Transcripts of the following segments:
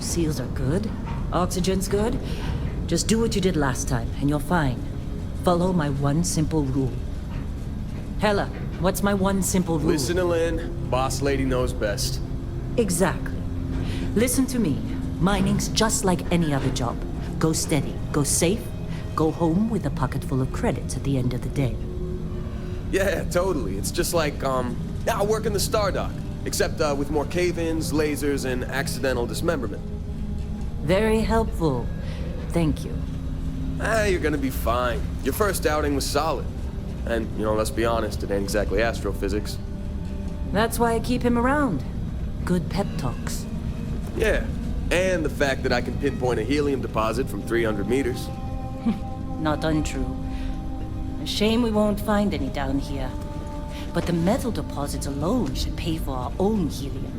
Seals are good. Oxygen's good. Just do what you did last time, and you're fine. Follow my one simple rule. Hella, what's my one simple rule? Listen to Lynn. Boss lady knows best. Exactly. Listen to me. Mining's just like any other job. Go steady, go safe, go home with a pocket full of credits at the end of the day. Yeah, totally. It's just like, I work in the Star Dock. Except with more cave-ins, lasers, and accidental dismemberment. Very helpful. Thank you. You're gonna be fine. Your first outing was solid. And, let's be honest, it ain't exactly astrophysics. That's why I keep him around. Good pep talks. Yeah, and the fact that I can pinpoint a helium deposit from 300 meters. Not untrue. A shame we won't find any down here. But the metal deposits alone should pay for our own helium.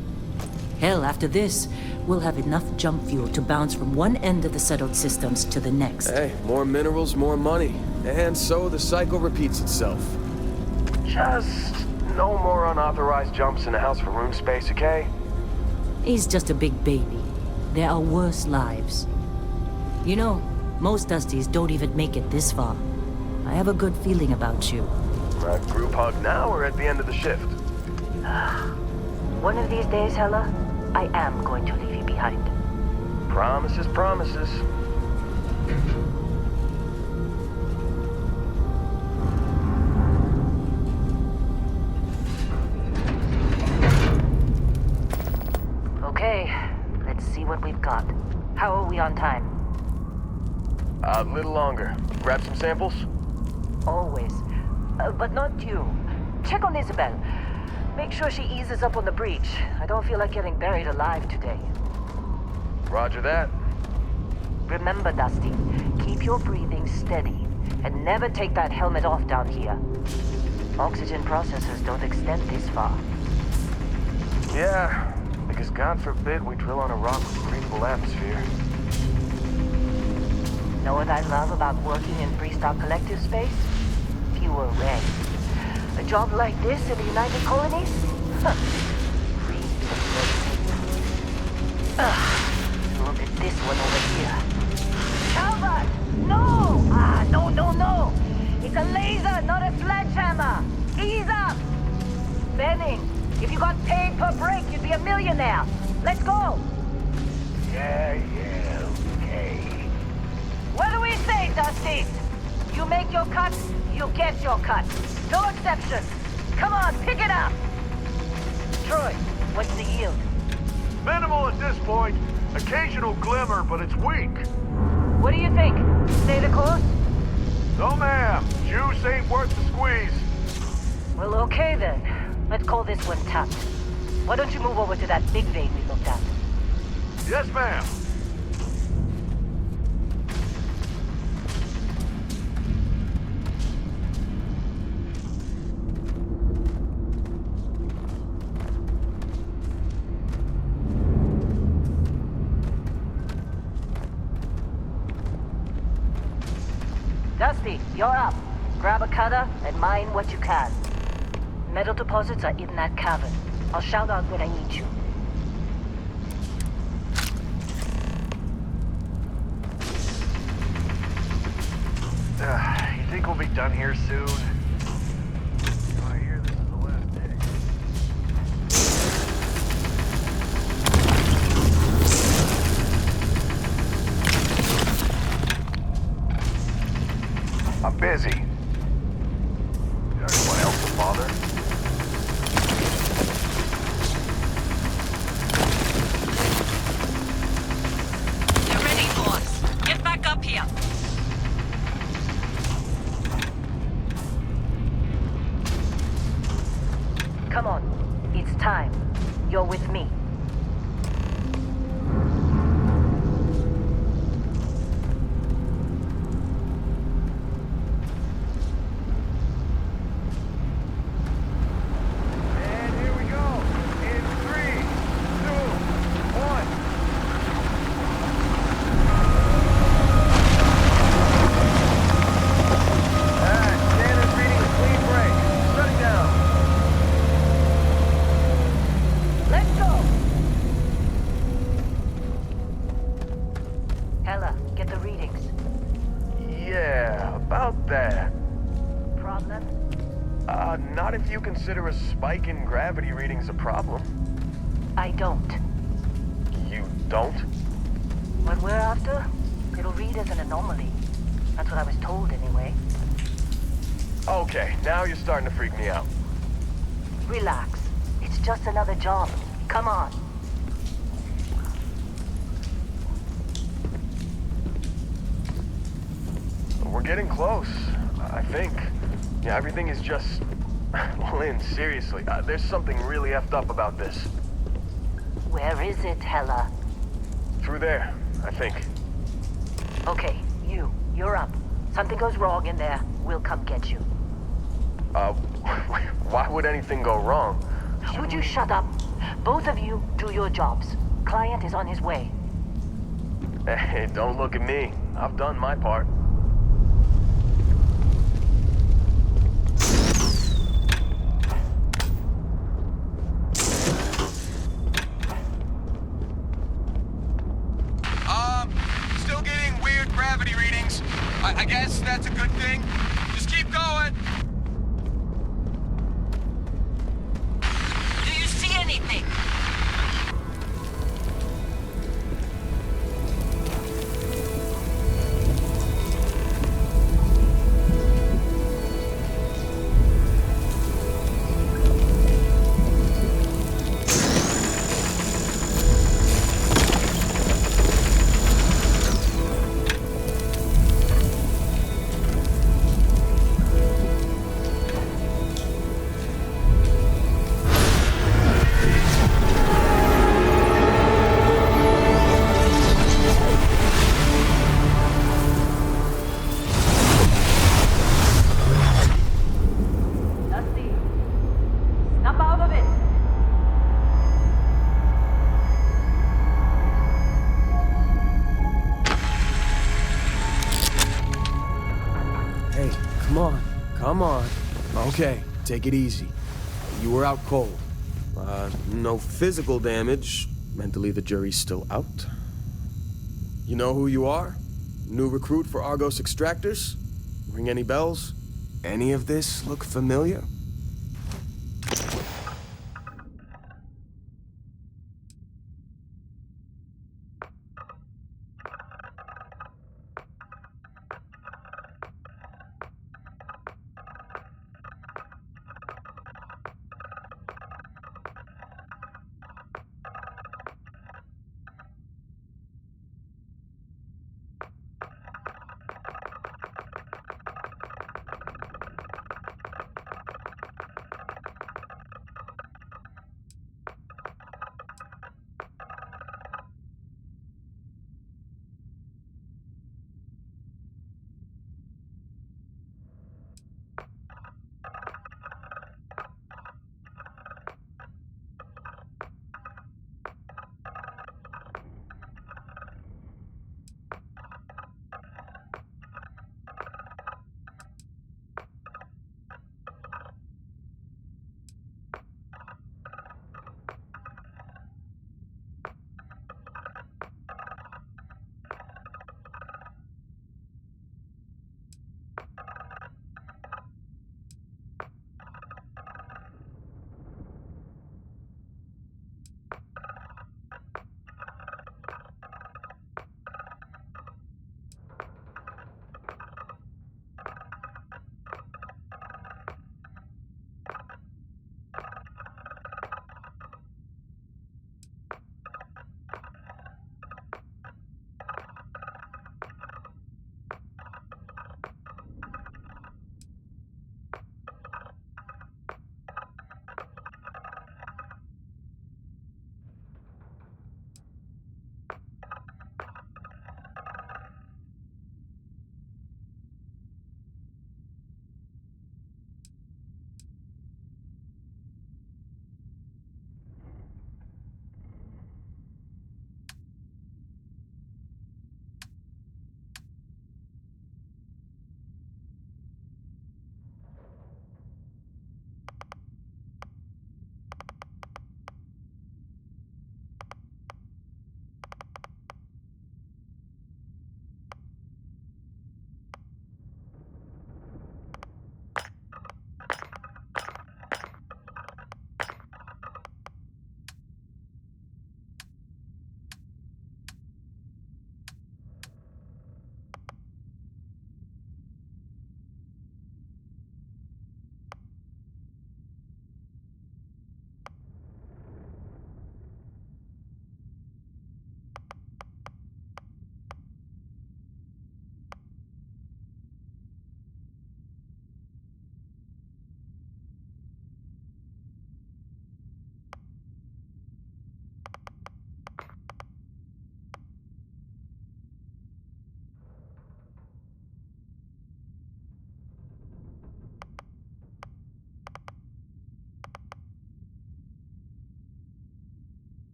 Hell, after this, we'll have enough jump fuel to bounce from one end of the settled systems to the next. Hey, more minerals, more money. And so the cycle repeats itself. Just no more unauthorized jumps in the house for room space, okay? He's just a big baby. There are worse lives. You know, most Dusties don't even make it this far. I have a good feeling about you. A group hug now or at the end of the shift? One of these days, Hella, I am going to leave you behind. Promises, promises. Okay, let's see what we've got. How are we on time? A little longer. Grab some samples? Always. But not you. Check on Isabel. Make sure she eases up on the breach. I don't feel like getting buried alive today. Roger that. Remember, Dusty, keep your breathing steady and never take that helmet off down here. Oxygen processors don't extend this far. Yeah, because God forbid we drill on a rock with a breathable atmosphere. Know what I love about working in Freestar Collective space? Fewer reds. A job like this in the United Colonies? Huh. Free look at this one over here. Calvert! No! No! It's a laser, not a sledgehammer! Ease up! Benning, if you got paid per break, you'd be a millionaire. Let's go! Yeah, okay. What do we say, Dusty? You make your cut, you get your cut. No exceptions. Come on, pick it up. Troy, what's the yield? Minimal at this point. Occasional glimmer, but it's weak. What do you think? Stay the course? No, ma'am. Juice ain't worth the squeeze. Well, okay then. Let's call this one tapped. Why don't you move over to that big vein we looked at? Yes, ma'am. Dusty, you're up. Grab a cutter and mine what you can. Metal deposits are in that cavern. I'll shout out when I need you. You think we'll be done here soon? I hear this is the last day. I'm busy. Anyone else to bother? You're ready, boss. Get back up here. Come on. It's time. You're with me. the readings? Yeah, about that. Problem? Not if you consider a spike in gravity readings a problem. I don't. You don't? What we're after, it'll read as an anomaly. That's what I was told anyway. Okay, now you're starting to freak me out. Relax. It's just another job. Come on. We're getting close, I think. Yeah, everything is just... Lynn, seriously, there's something really effed up about this. Where is it, Hella? Through there, I think. Okay, you're up. Something goes wrong in there, we'll come get you. Why would anything go wrong? Would you shut up? Both of you do your jobs. Client is on his way. Hey, don't look at me. I've done my part. Still getting weird gravity readings. I guess that's a good thing. Just keep going. Do you see anything? Dusty, snap out of it. Hey, come on. Come on. Okay, take it easy. You were out cold. No physical damage. Mentally, the jury's still out. You know who you are? New recruit for Argos Extractors? Ring any bells? Any of this look familiar?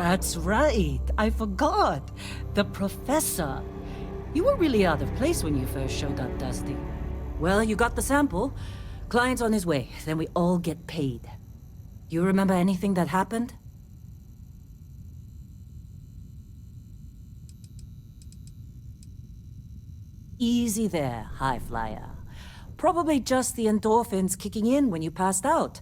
That's right. I forgot. The professor. You were really out of place when you first showed up, Dusty. Well, you got the sample. Client's on his way. Then we all get paid. You remember anything that happened? Easy there, high flyer. Probably just the endorphins kicking in when you passed out.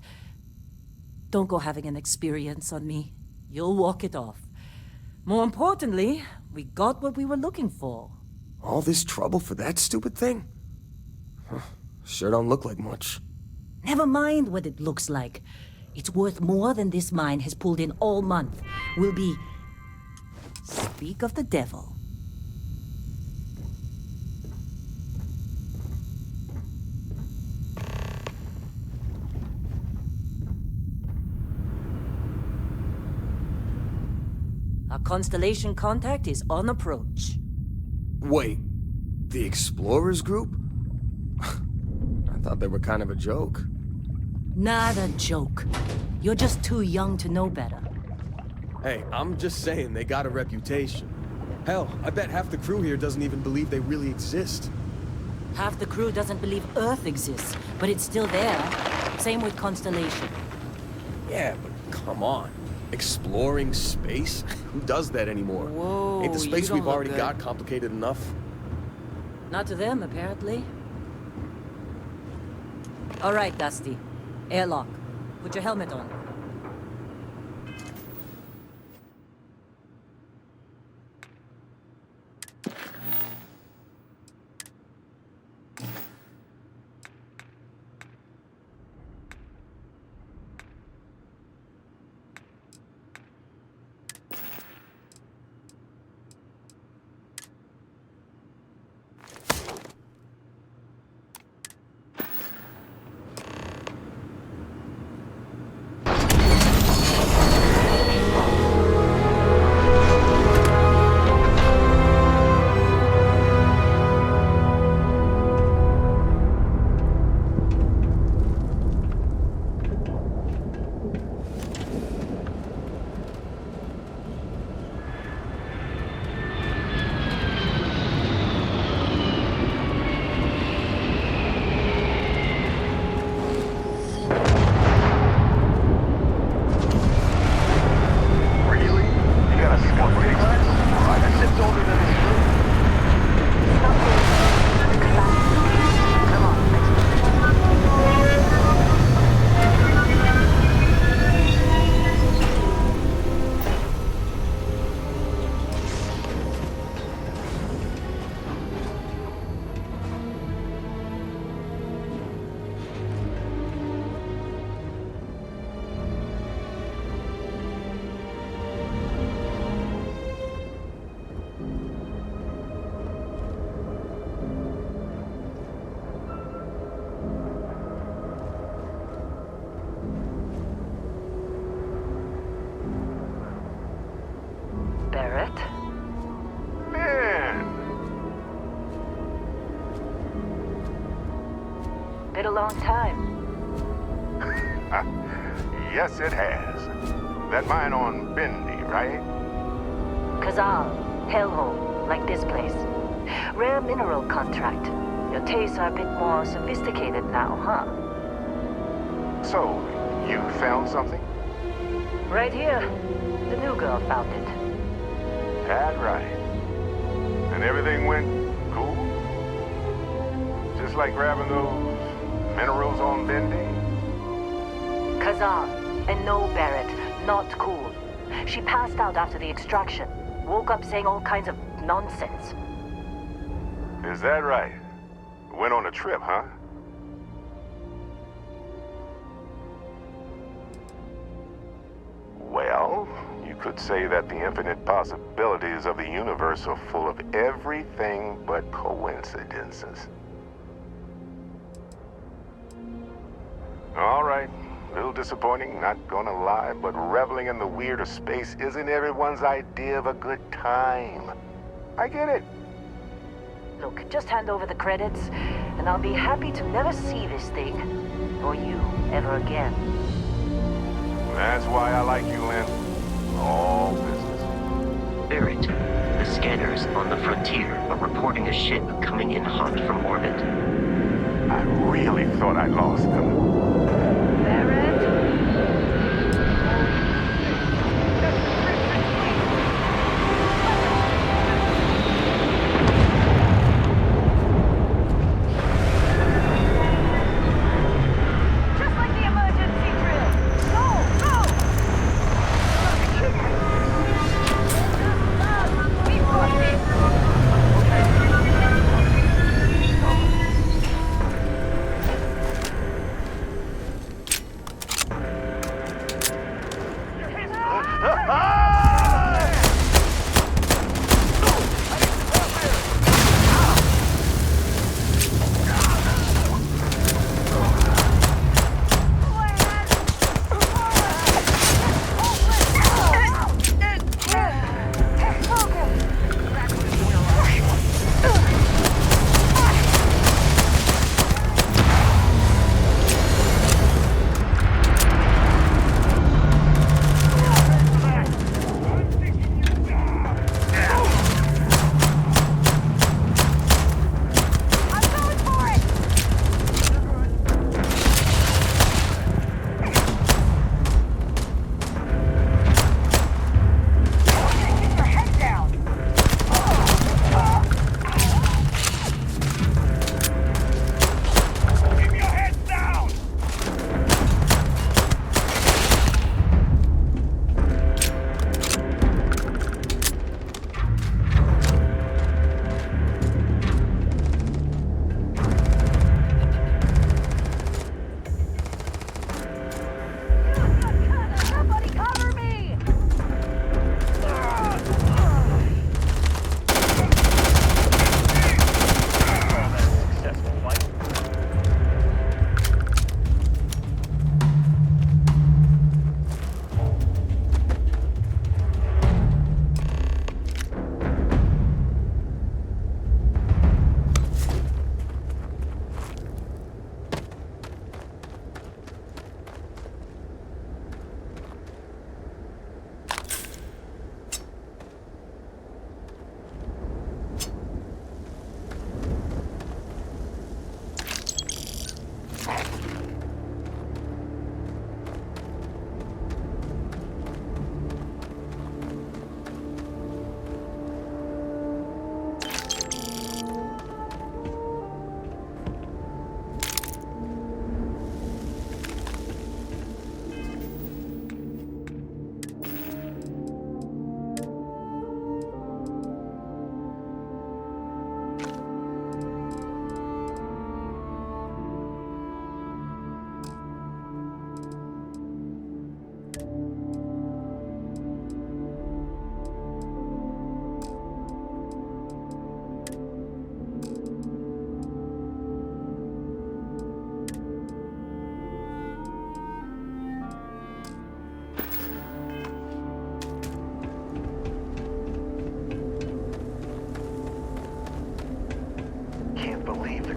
Don't go having an experience on me. You'll walk it off. More importantly, we got what we were looking for. All this trouble for that stupid thing? Huh, sure don't look like much. Never mind what it looks like. It's worth more than this mine has pulled in all month. Will be... Speak of the devil. Our constellation contact is on approach. Wait, the Explorers group? I thought they were kind of a joke. Not a joke. You're just too young to know better. Hey, I'm just saying they got a reputation. Hell, I bet half the crew here doesn't even believe they really exist. Half the crew doesn't believe Earth exists, but it's still there. Same with Constellation. Yeah, but come on. Exploring space? Who does that anymore? Whoa, Ain't the space you don't we've look already good. got complicated enough? Not to them, apparently. All right, Dusty. Airlock. Put your helmet on. Really? You got a scout ready class? I can sit older than this room. Come on, Barrett? Man, Been a long time. yes it has. That mine on Bendy, right? Kazal, hellhole, like this place. Rare mineral contract. Your tastes are a bit more sophisticated now, huh? So, you found something? Right here. The new girl found it. That right. And everything went cool? Just like grabbing those minerals on Bendy? Kazan, and no Barrett, not cool. She passed out after the extraction. Woke up saying all kinds of nonsense. Is that right? Went on a trip, huh? Well, you could say that the infinite possibilities of the universe are full of everything but coincidences. All right. A little disappointing, not gonna lie, but reveling in the weird of space isn't everyone's idea of a good time. I get it. Look, just hand over the credits, and I'll be happy to never see this thing, or you, ever again. That's why I like you, Lynn. All business. Barrett, the scanners on the frontier are reporting a ship coming in hot from orbit. I really thought I lost them.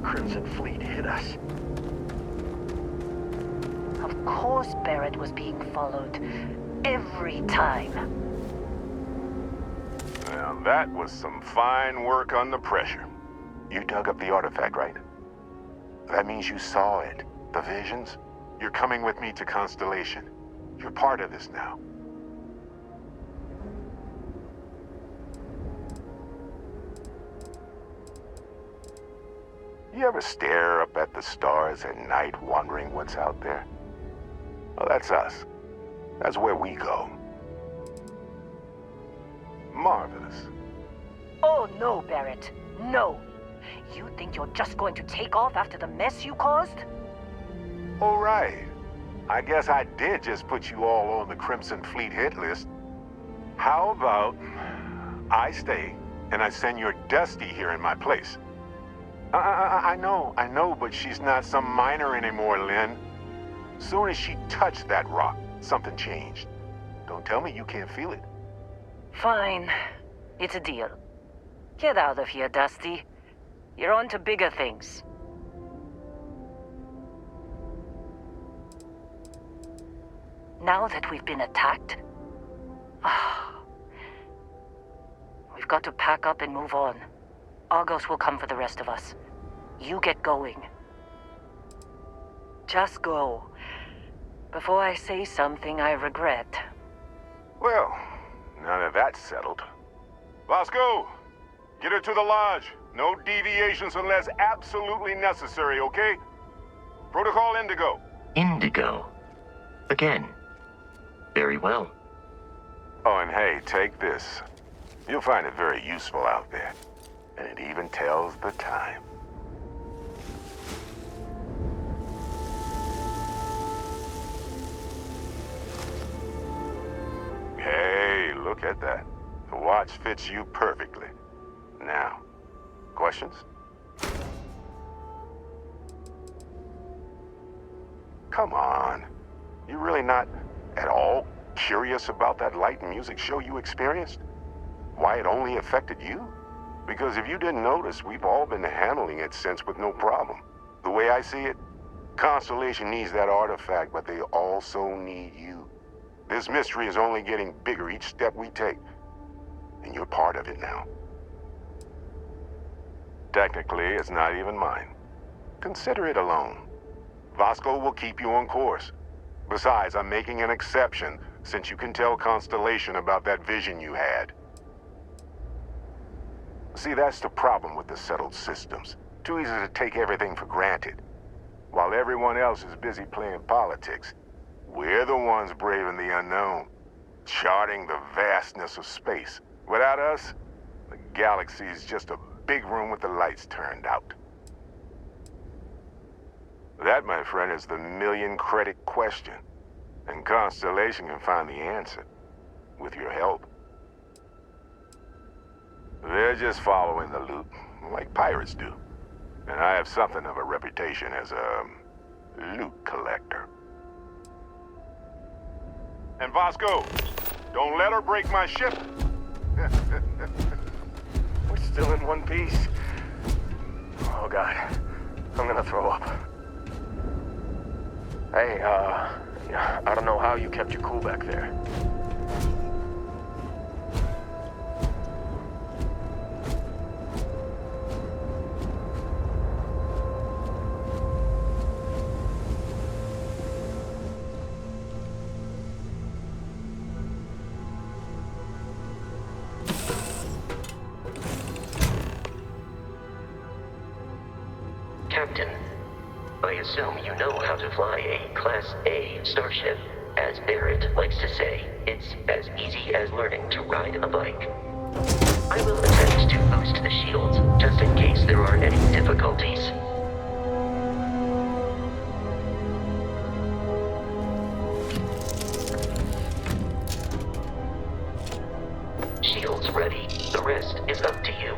Crimson Fleet hit us. Of course Barrett was being followed. Every time. Now that was some fine work under pressure. You dug up the artifact, right? That means you saw it. The visions? You're coming with me to Constellation. You're part of this now. You ever stare up at the stars at night wondering what's out there? Well, that's us. That's where we go. Marvelous. Oh no, Barrett. No. You think you're just going to take off after the mess you caused? All right. I guess I did just put you all on the Crimson Fleet hit list. How about I stay and I send your Dusty here in my place? I know, but she's not some miner anymore, Lynn. Soon as she touched that rock, something changed. Don't tell me you can't feel it. Fine. It's a deal. Get out of here, Dusty. You're on to bigger things. Now that we've been attacked, got to pack up and move on. Argos will come for the rest of us. You get going. Just go. Before I say something I regret. Well, now that that's settled. Vasco, get her to the lodge. No deviations unless absolutely necessary, okay? Protocol Indigo. Indigo. Again. Very well. Oh, and hey, take this. You'll find it very useful out there. And it even tells the time. Hey, look at that. The watch fits you perfectly. Now, questions? Come on. You really not at all curious about that light and music show you experienced? Why it only affected you? Because if you didn't notice, we've all been handling it since with no problem. The way I see it, Constellation needs that artifact, but they also need you. This mystery is only getting bigger each step we take. And you're part of it now. Technically, it's not even mine. Consider it alone. Vasco will keep you on course. Besides, I'm making an exception since you can tell Constellation about that vision you had. See, that's the problem with the settled systems. Too easy to take everything for granted. While everyone else is busy playing politics, we're the ones braving the unknown, charting the vastness of space. Without us, the galaxy is just a big room with the lights turned out. That, my friend, is the million-credit question. And Constellation can find the answer, with your help. They're just following the loot, like pirates do. And I have something of a reputation as a loot collector. And Vasco, don't let her break my ship. We're still in one piece. Oh God, I'm gonna throw up. Hey, I don't know how you kept your cool back there. Captain, I assume you know how to fly a Class A starship. As Barrett likes to say, it's as easy as learning to ride a bike. I will attempt to boost the shields, just in case there are any difficulties. Shields ready. The rest is up to you.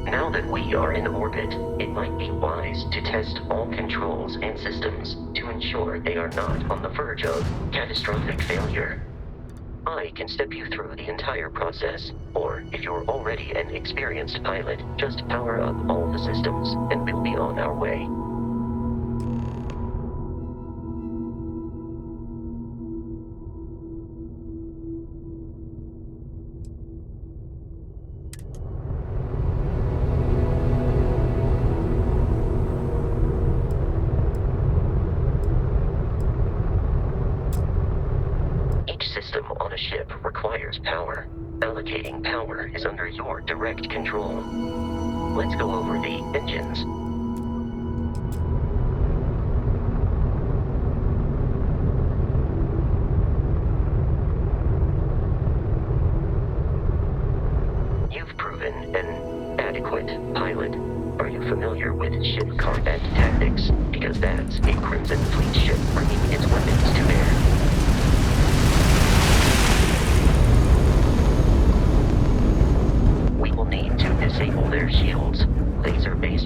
Now that we are in orbit, it might be wise to test all controls and systems to ensure they are not on the verge of catastrophic failure. I can step you through the entire process, or if you're already an experienced pilot, just power up all the systems and we'll be on our way. Each system on a ship requires power. Allocating power is under your direct control. Let's go over the engines. You've proven an adequate pilot. Are you familiar with ship combat tactics? Because that's a Crimson Fleet ship bringing its weapons to bear.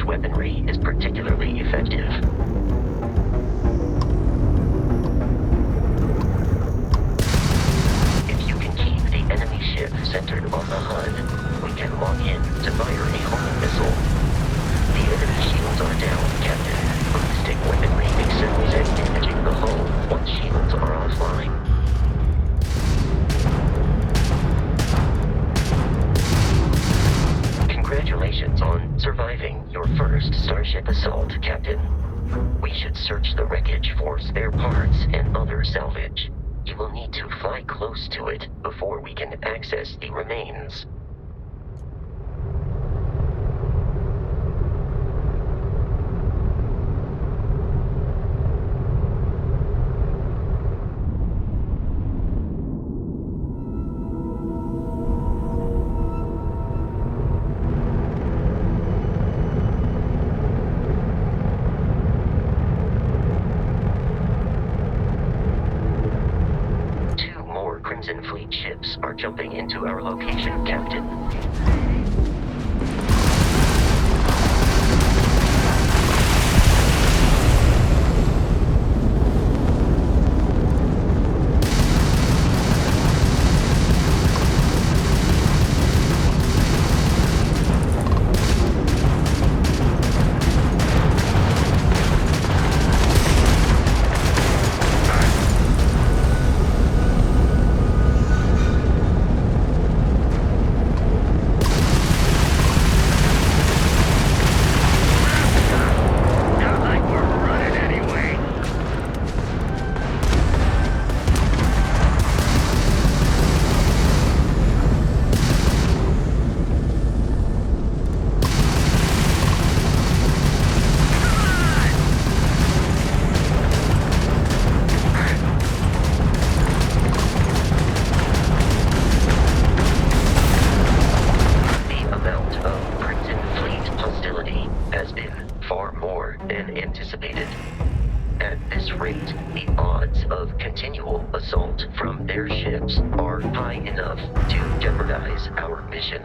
reinforced weaponry is particularly effective. If you can keep the enemy ship centered on the HUD, we can lock in to fire a homing missile. The enemy shields are down, Captain. Ballistic weaponry excels at damaging the hull once shields are offline. Congratulations on surviving your first Starship assault, Captain. We should search the wreckage for spare parts and other salvage. You will need to fly close to it before we can access the remains. Crimson Fleet ships are jumping into our location, Captain. Anticipated. At this rate, the odds of continual assault from their ships are high enough to jeopardize our mission.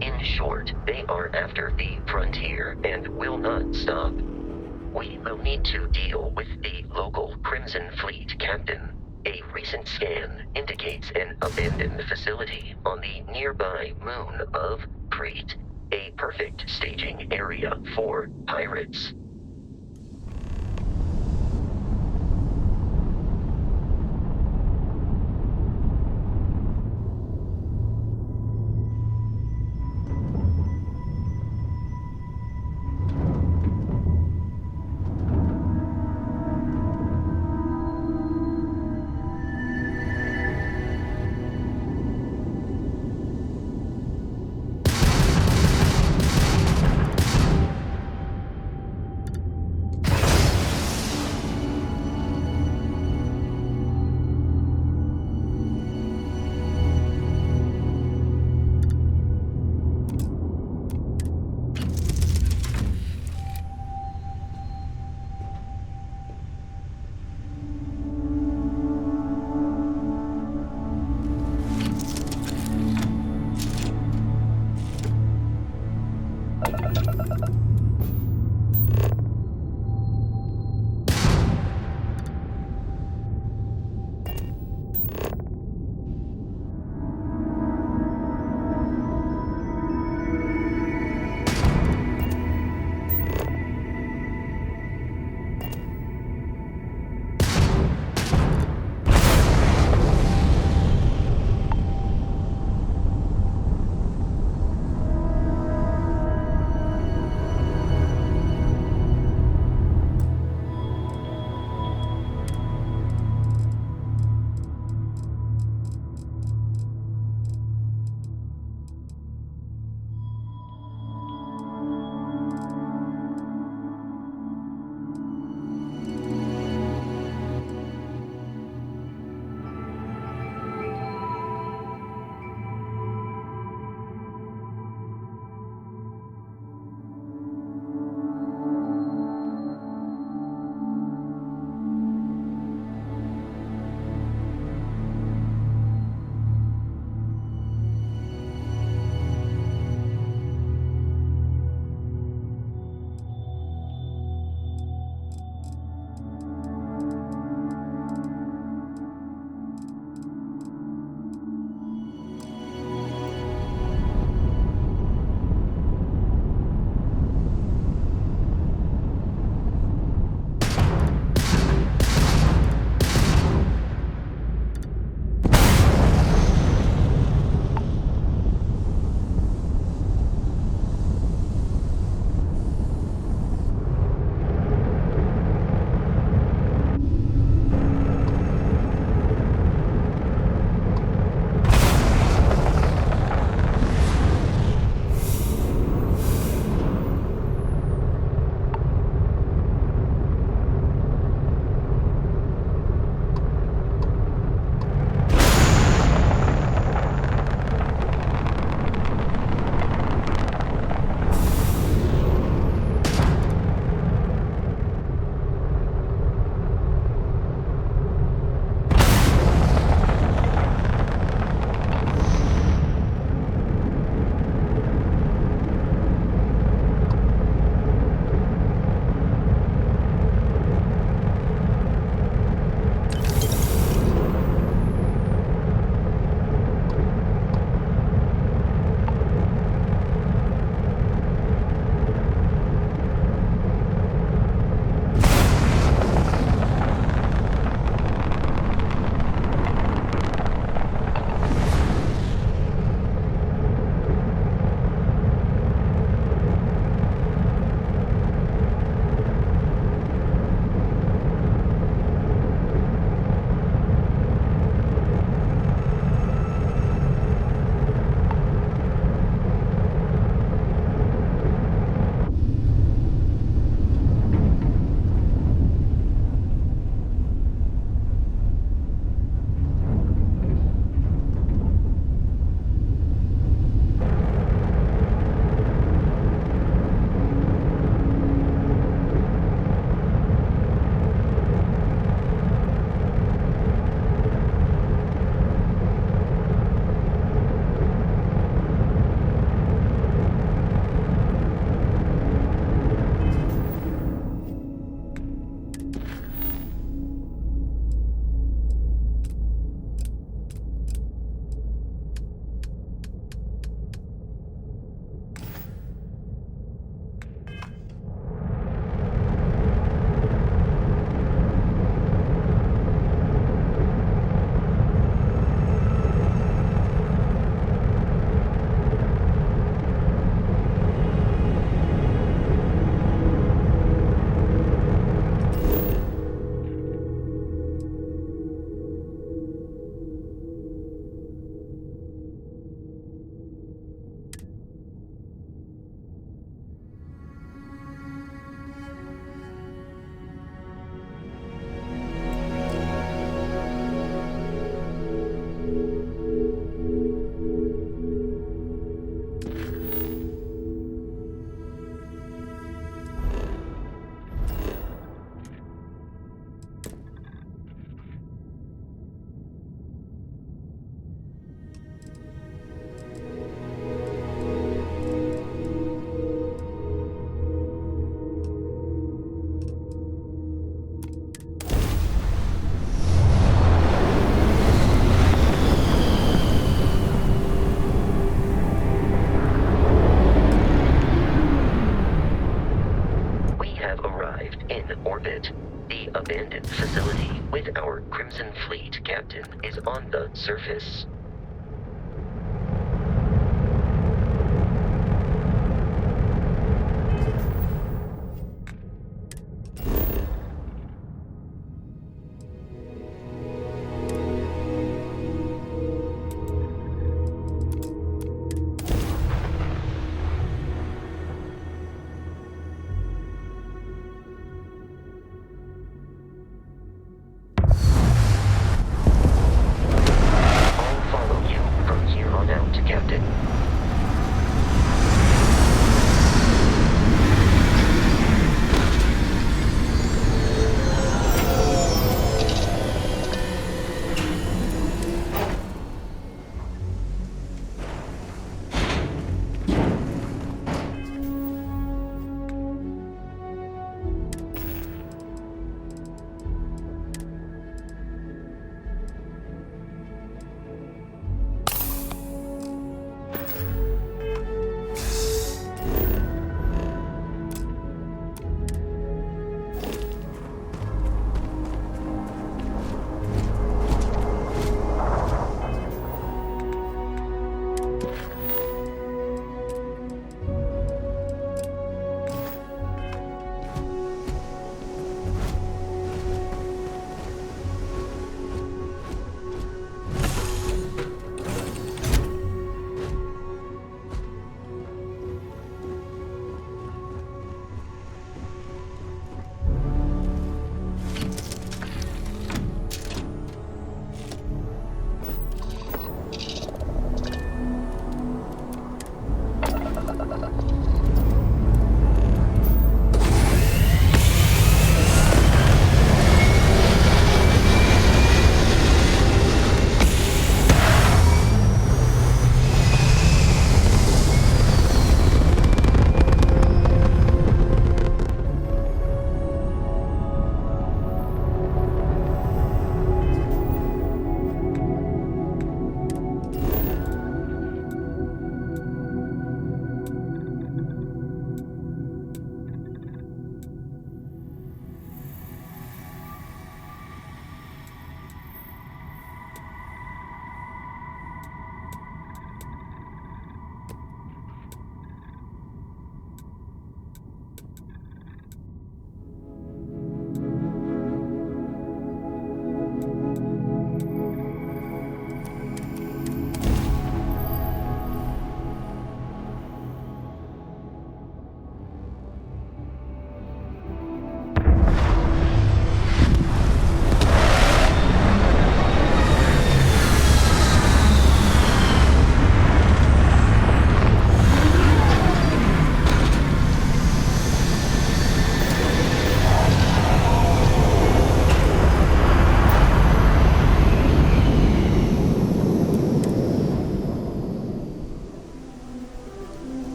In short, they are after the frontier and will not stop. We will need to deal with the local Crimson Fleet captain. A recent scan indicates an abandoned facility on the nearby moon of Crete, a perfect staging area for pirates. have arrived in orbit. The abandoned facility with our Crimson Fleet captain is on the surface.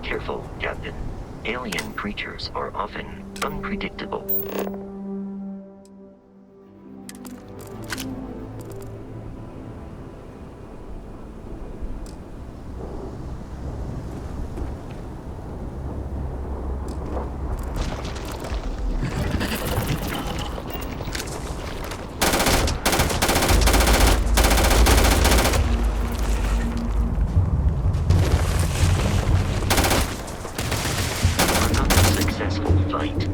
Careful, Captain. Alien creatures are often unpredictable. Successful fight.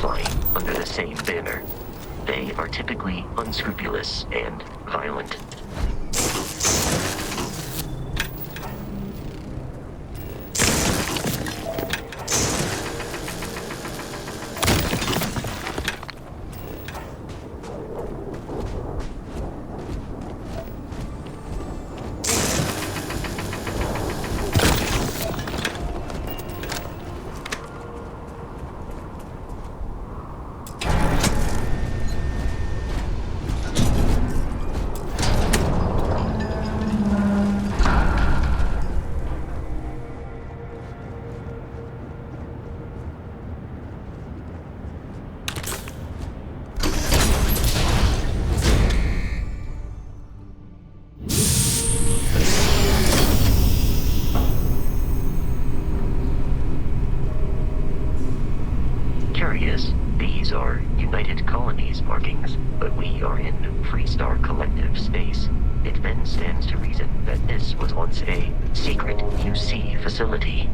flying under the same banner. They are typically unscrupulous and violent. These are United Colonies markings, but we are in Freestar Collective space. It then stands to reason that this was once a secret UC facility.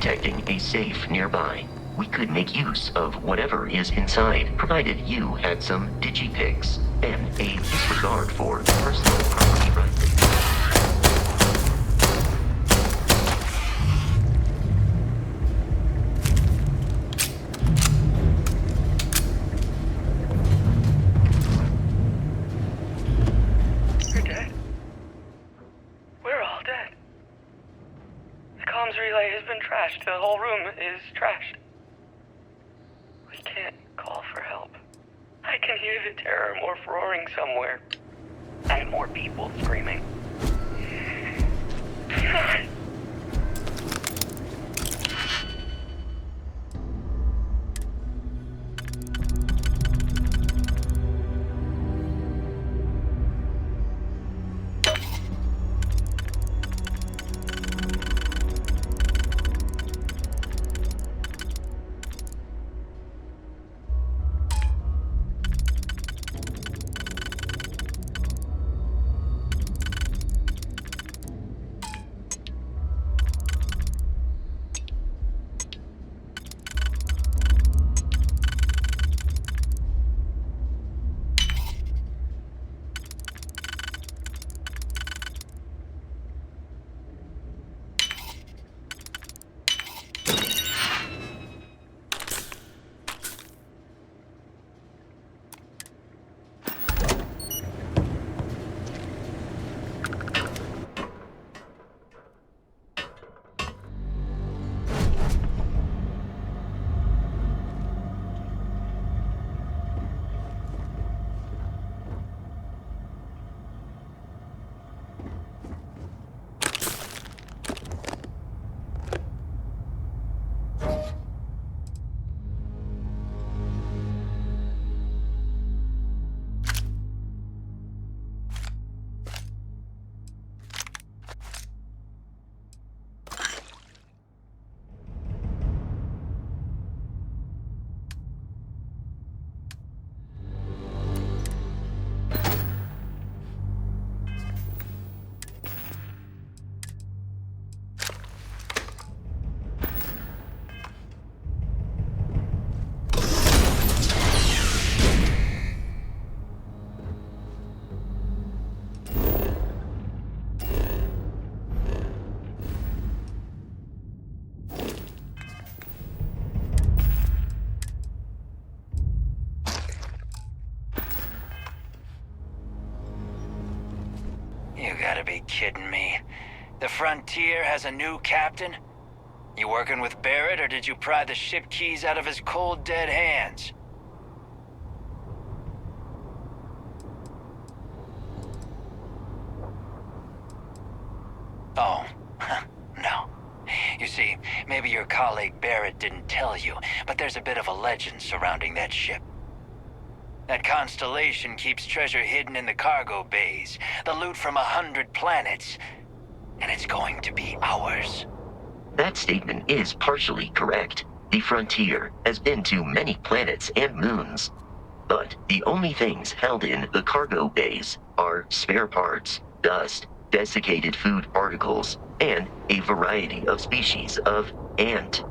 detecting a safe nearby. We could make use of whatever is inside, provided you had some digipics and a disregard for personal property rights. You're dead. We're all dead. The comms relay has been trashed. The whole room is trashed. We can't call for help. I can hear the terror morph roaring somewhere. And more people screaming. You gotta be kidding me. The Frontier has a new captain? You working with Barrett, or did you pry the ship keys out of his cold, dead hands? Oh, no. You see, maybe your colleague Barrett didn't tell you, but there's a bit of a legend surrounding that ship. That constellation keeps treasure hidden in the cargo bays, the loot from 100 planets, and it's going to be ours. That statement is partially correct. The Frontier has been to many planets and moons. But the only things held in the cargo bays are spare parts, dust, desiccated food particles, and a variety of species of ant.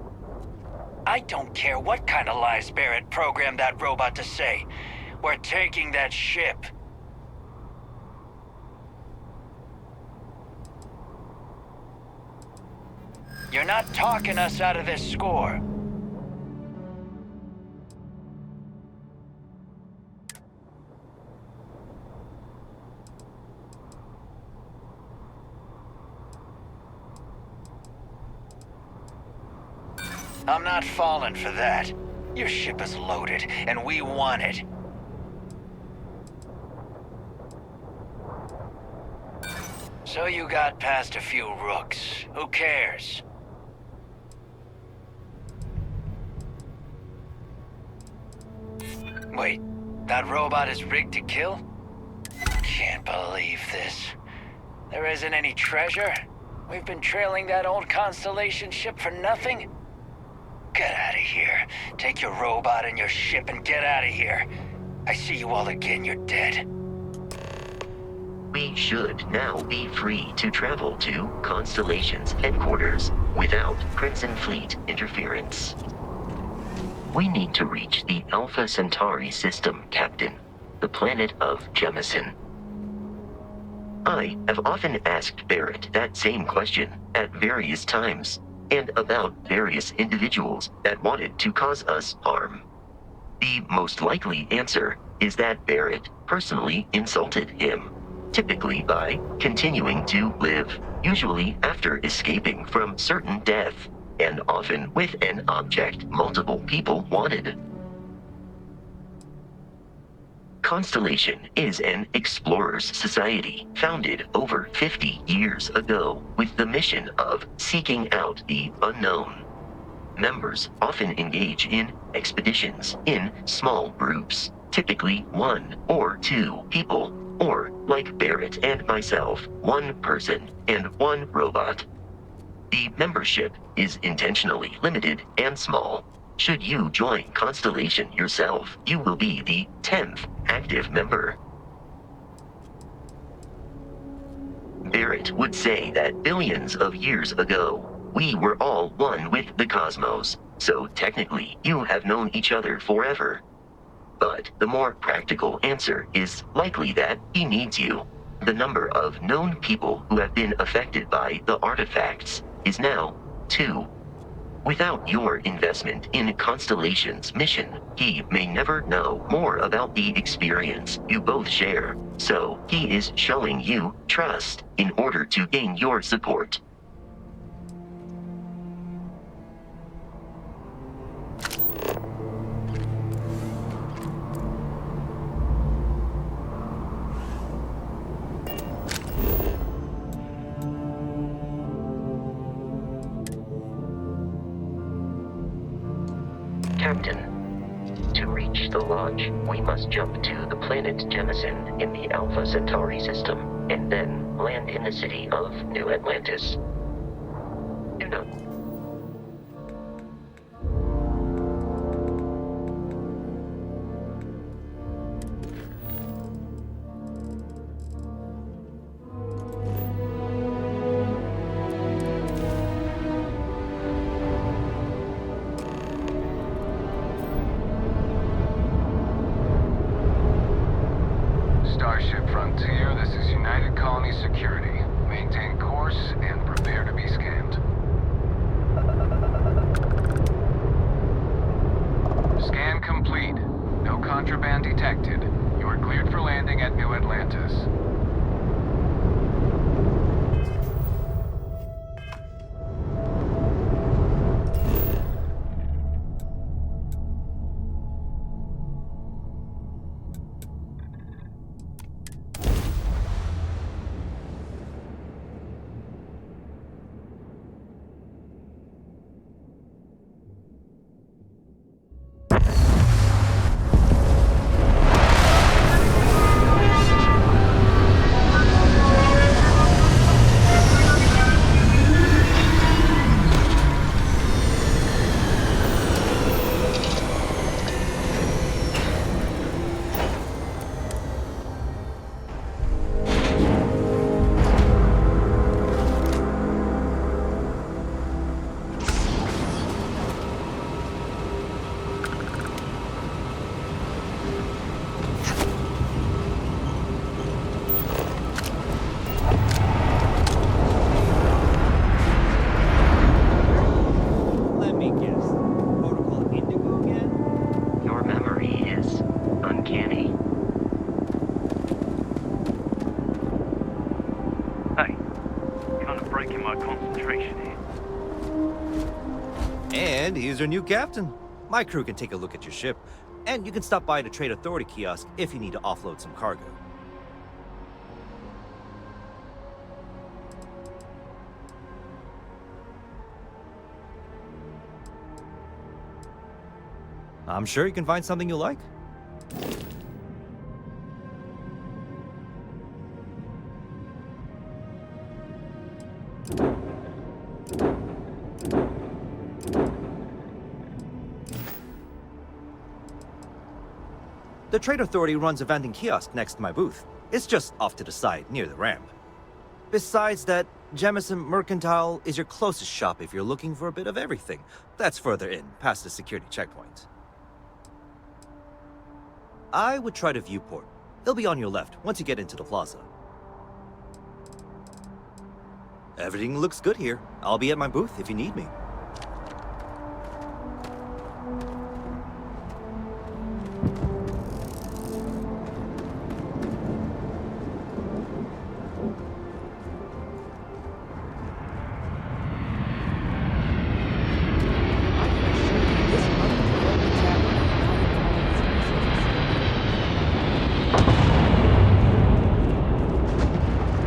I don't care what kind of lies Barrett programmed that robot to say. We're taking that ship. You're not talking us out of this score. I'm not falling for that. Your ship is loaded, and we want it. So you got past a few rooks. Who cares? Wait, that robot is rigged to kill? Can't believe this. There isn't any treasure? We've been trailing that old Constellation ship for nothing? Get out of here. Take your robot and your ship and get out of here. I see you all again, you're dead. We should now be free to travel to Constellation's headquarters. without Crimson Fleet interference. We need to reach the Alpha Centauri system, Captain, the planet of Jemison. I have often asked Barrett that same question at various times, and about various individuals that wanted to cause us harm. The most likely answer is that Barrett personally insulted him, typically by continuing to live, usually after escaping from certain death, and often with an object multiple people wanted. Constellation is an explorers society founded over 50 years ago with the mission of seeking out the unknown. Members often engage in expeditions in small groups, typically 1 or 2 people, or, like Barrett and myself, 1 person and 1 robot. The membership is intentionally limited and small. Should you join Constellation yourself, you will be the 10th active member. Barrett would say that billions of years ago, we were all one with the cosmos, so technically you have known each other forever. But the more practical answer is likely that he needs you. The number of known people who have been affected by the artifacts is now 2. Without your investment in Constellation's mission, he may never know more about the experience you both share, so he is showing you trust in order to gain your support. Captain, to reach the lodge, we must jump to the planet Jemison in the Alpha Centauri system, and then land in the city of New Atlantis. Do not... Starship Frontier, this is United Colony Security. Maintain course and prepare to be scanned. Scan complete. No contraband detected. You are cleared for landing at New Atlantis. And here's your new captain. My crew can take a look at your ship, and you can stop by the Trade Authority kiosk if you need to offload some cargo. I'm sure you can find something you like. The Trade Authority runs a vending kiosk next to my booth. It's just off to the side, near the ramp. Besides that, Jemison Mercantile is your closest shop if you're looking for a bit of everything. That's further in, past the security checkpoint. I would try to Viewport. It'll be on your left once you get into the plaza. Everything looks good here. I'll be at my booth if you need me.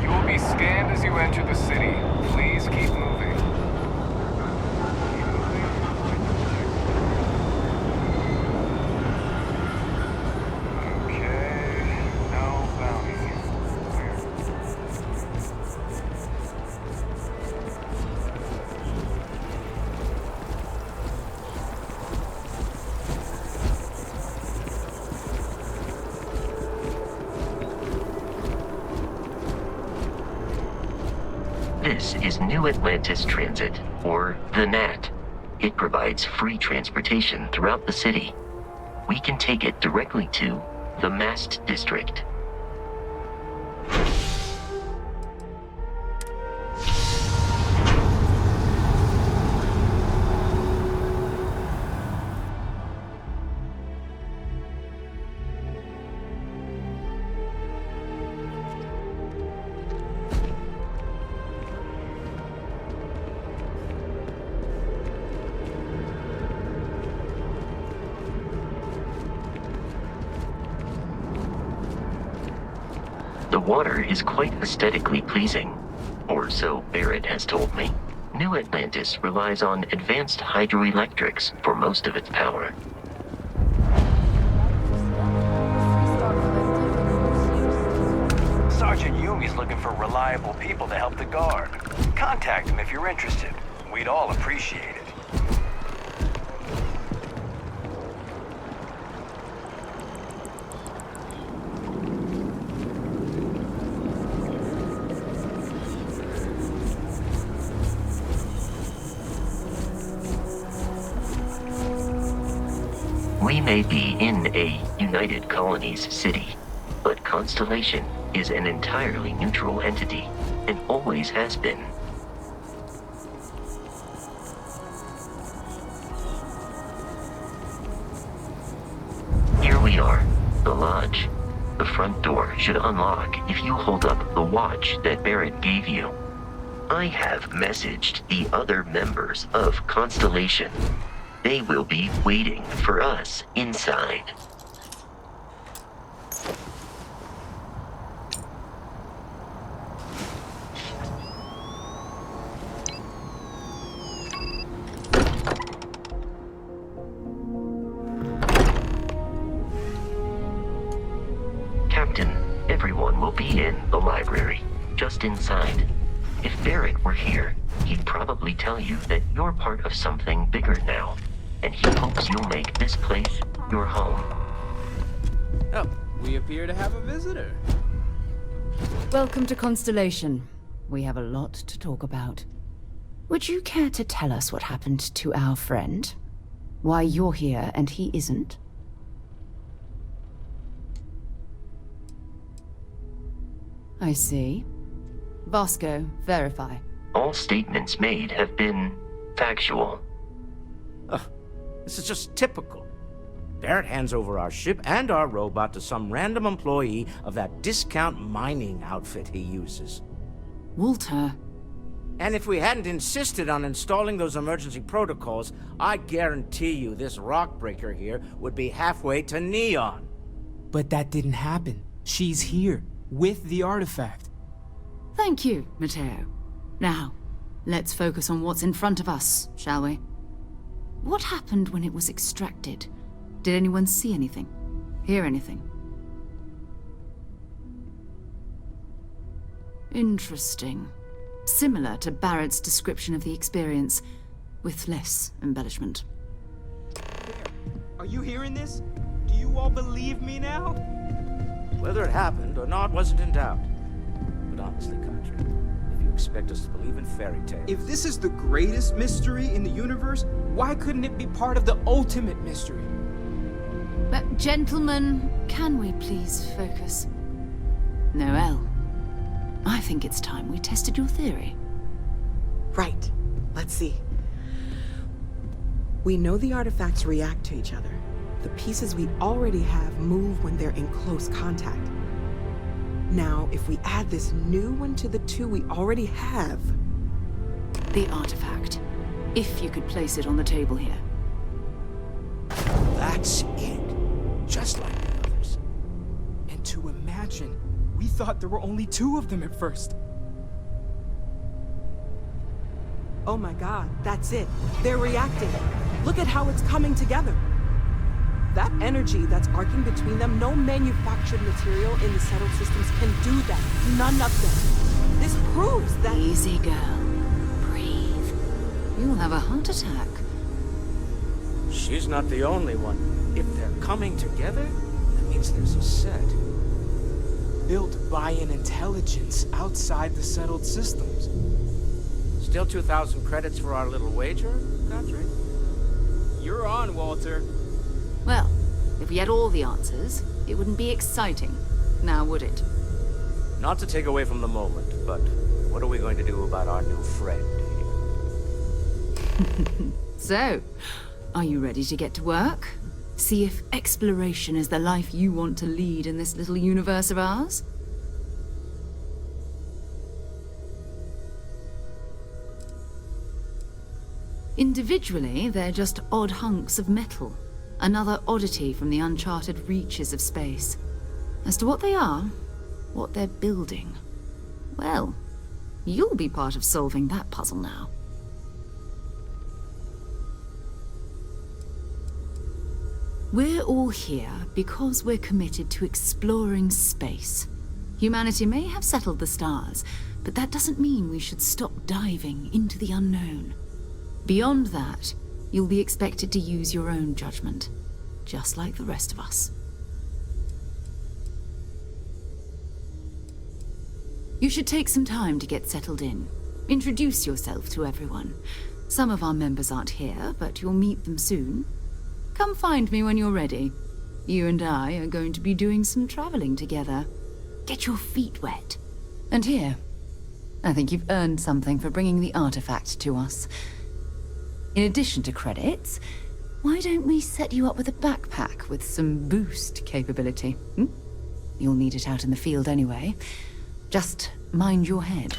You will be scanned as you enter the city. Please keep moving. Okay, no bounty. This is New Atlantis Transit, or the NAT. It provides free transportation throughout the city. We can take it directly to the Mast District. The water is quite aesthetically pleasing, or so Barrett has told me. New Atlantis relies on advanced hydroelectrics for most of its power. Sergeant Yumi's looking for reliable people to help the guard. Contact him if you're interested. We'd all appreciate it. We may be in a United Colonies city, but Constellation is an entirely neutral entity, and always has been. Here we are, the lodge. The front door should unlock if you hold up the watch that Barrett gave you. I have messaged the other members of Constellation. They will be waiting for us inside. Captain, everyone will be in the library, just inside. If Barrett were here, he'd probably tell you that you're part of something bigger now, and he hopes you'll make this place your home. Oh, we appear to have a visitor. Welcome to Constellation. We have a lot to talk about. Would you care to tell us what happened to our friend? Why you're here and he isn't? I see. Vasco, verify. All statements made have been factual. This is just typical. Barrett hands over our ship and our robot to some random employee of that discount mining outfit he uses. Walter. And if we hadn't insisted on installing those emergency protocols, I guarantee you this rock breaker here would be halfway to Neon. But that didn't happen. She's here, with the artifact. Thank you, Matteo. Now, let's focus on what's in front of us, shall we? What happened when it was extracted? Did anyone see anything? Hear anything? Interesting. Similar to Barrett's description of the experience, with less embellishment. Are you hearing this? Do you all believe me now? Whether it happened or not wasn't in doubt. But honestly, Contra, if you expect us to believe in fairy tales. If this is the greatest mystery in the universe, why couldn't it be part of the ultimate mystery? But gentlemen, can we please focus? Noel, I think it's time we tested your theory. Right. Let's see. We know the artifacts react to each other. The pieces we already have move when they're in close contact. Now, if we add this new one to the two we already have... The artifact. If you could place it on the table here. That's it. Just like the others. And to imagine, we thought there were only 2 of them at first. Oh my god, that's it. They're reacting. Look at how it's coming together. That energy that's arcing between them, no manufactured material in the settled systems can do that. None of them. This proves that... Easy, girl. Breathe. You'll have a heart attack. She's not the only one. If they're coming together, that means there's a set. Built by an intelligence outside the settled systems. Still 2,000 credits for our little wager, Godric? You're on, Walter. Well, if we had all the answers, it wouldn't be exciting, now would it? Not to take away from the moment, but what are we going to do about our new friend here? So, are you ready to get to work? See if exploration is the life you want to lead in this little universe of ours? Individually, they're just odd hunks of metal. Another oddity from the uncharted reaches of space. As to what they are, what they're building, well, you'll be part of solving that puzzle now. We're all here because we're committed to exploring space. Humanity may have settled the stars, but that doesn't mean we should stop diving into the unknown. Beyond that, you'll be expected to use your own judgment, just like the rest of us. You should take some time to get settled in. Introduce yourself to everyone. Some of our members aren't here, but you'll meet them soon. Come find me when you're ready. You and I are going to be doing some traveling together. Get your feet wet. And here, I think you've earned something for bringing the artifact to us. In addition to credits, why don't we set you up with a backpack with some boost capability? You'll need it out in the field anyway. Just mind your head.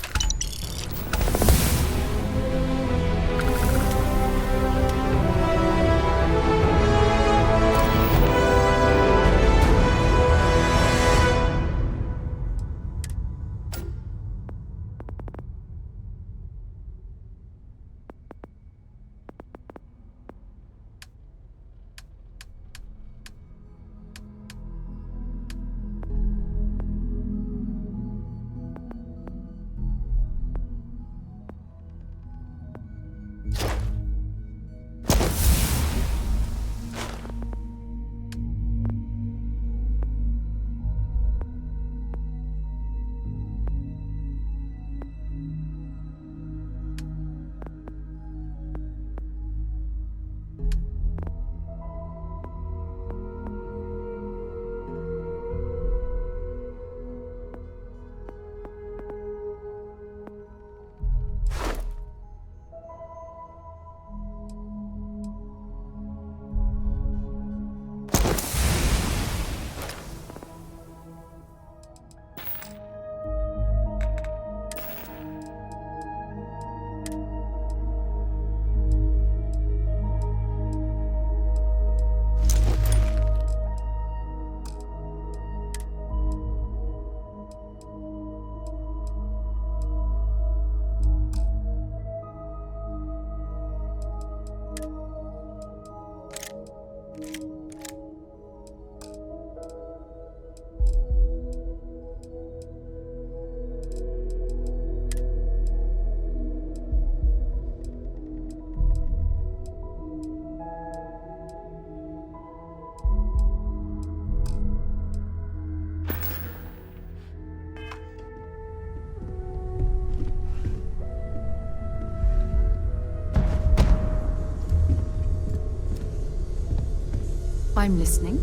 I'm listening.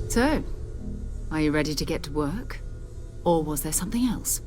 So, are you ready to get to work? Or was there something else?